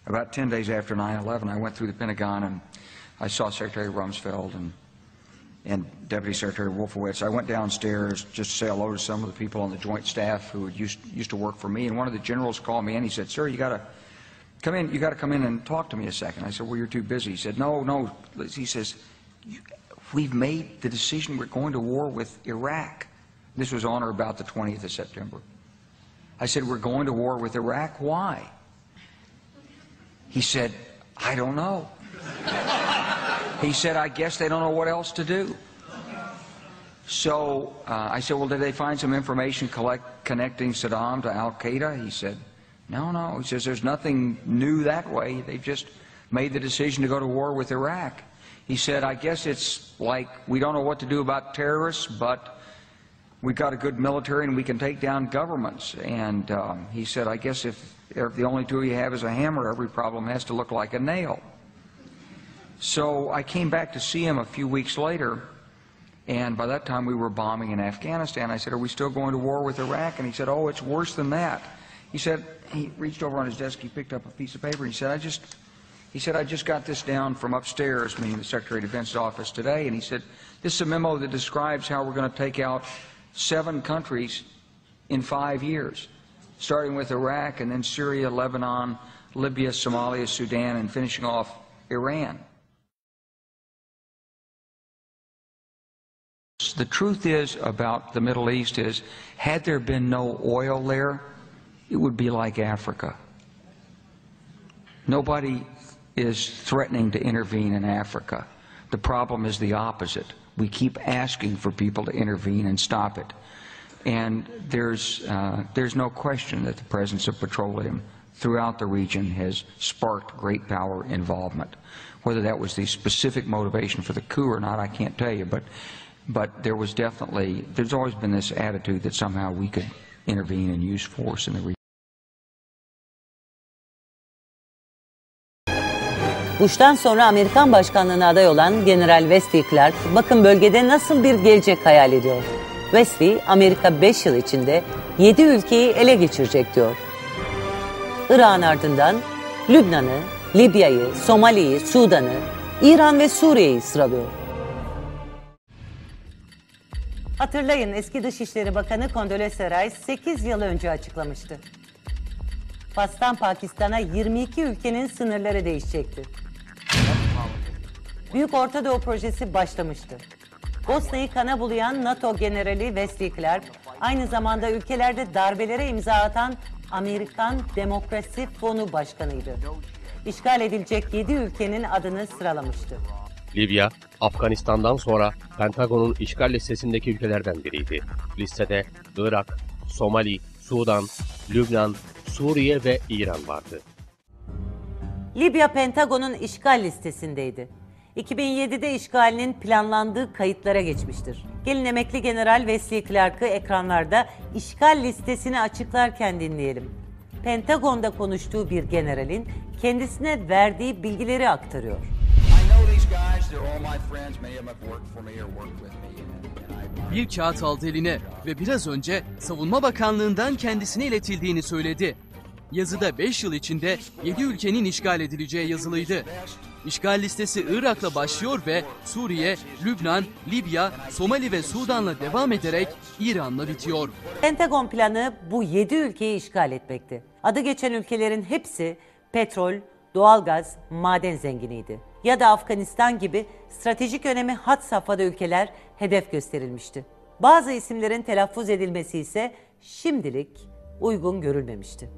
About 10 days after 9/11, I went through the Pentagon and I saw Secretary Rumsfeld and Deputy Secretary Wolfowitz. I went downstairs just to say hello to some of the people on the Joint Staff who used to work for me, and one of the generals called me in. He said, "Sir, you got to come in. You got to come in and talk to me a second." I said, "Well, you're too busy." He said, "No." He says, "We've made the decision. We're going to war with Iraq." This was on or about the 20th of September. I said, "We're going to war with Iraq. Why?" He said, "I don't know." He said, "I guess they don't know what else to do." So I said, "Well, did they find some information connecting Saddam to Al-Qaeda?" He said, No. He says, "There's nothing new that way. They've just made the decision to go to war with Iraq." He said, "I guess it's like we don't know what to do about terrorists, but we've got a good military and we can take down governments." And he said, "I guess if the only tool you have is a hammer, every problem has to look like a nail." So I came back to see him a few weeks later, and by that time we were bombing in Afghanistan. I said, "Are we still going to war with Iraq?" And he said, "Oh, it's worse than that." He said, he reached over on his desk, he picked up a piece of paper, and he said, I just got this down from upstairs, meaning the Secretary of Defense's office today, and he said, "This is a memo that describes how we're going to take out 7 countries in 5 years, starting with Iraq and then Syria, Lebanon, Libya, Somalia, Sudan, and finishing off Iran." The truth is about the Middle East is, had there been no oil there, it would be like Africa. Nobody is threatening to intervene in Africa. The problem is the opposite. We keep asking for people to intervene and stop it. And there's no question that the presence of petroleum throughout the region has sparked great power involvement. Whether that was the specific motivation for the coup or not, I can't tell you, but there's always been this attitude that somehow we could intervene and use force in the region. Bush'tan sonra Amerikan başkanlığına aday olan General Wesley Clark, bakın bölgede nasıl bir gelecek hayal ediyor. Wesley, Amerika 5 yıl içinde 7 ülkeyi ele geçirecek diyor. Irak'ın ardından Lübnan'ı, Libya'yı, Somali'yi, Sudan'ı, İran ve Suriye'yi sıralıyor. Hatırlayın, eski Dışişleri Bakanı Condoleezza Rice 8 yıl önce açıklamıştı. Fas'tan Pakistan'a 22 ülkenin sınırları değişecekti. Büyük Orta Doğu projesi başlamıştı. Bosna'yı kana bulayan NATO Generali Wesley Clark, aynı zamanda ülkelerde darbelere imza atan Amerikan Demokrasi Fonu Başkanıydı. İşgal edilecek 7 ülkenin adını sıralamıştı. Libya, Afganistan'dan sonra Pentagon'un işgal listesindeki ülkelerden biriydi. Listede Irak, Somali, Sudan, Lübnan, Suriye ve İran vardı. Libya Pentagon'un işgal listesindeydi. 2007'de işgalinin planlandığı kayıtlara geçmiştir. Gelin emekli General Wesley Clark'ı ekranlarda işgal listesini açıklarken dinleyelim. Pentagon'da konuştuğu bir generalin kendisine verdiği bilgileri aktarıyor. Bir kağıt aldı eline ve biraz önce Savunma Bakanlığı'ndan kendisine iletildiğini söyledi. Yazıda 5 yıl içinde 7 ülkenin işgal edileceği yazılıydı. İşgal listesi Irak'la başlıyor ve Suriye, Lübnan, Libya, Somali ve Sudan'la devam ederek İran'la bitiyor. Pentagon planı bu 7 ülkeyi işgal etmekti. Adı geçen ülkelerin hepsi petrol, doğalgaz, maden zenginiydi. Ya da Afganistan gibi stratejik önemi had safhada ülkeler hedef gösterilmişti. Bazı isimlerin telaffuz edilmesi ise şimdilik uygun görülmemişti.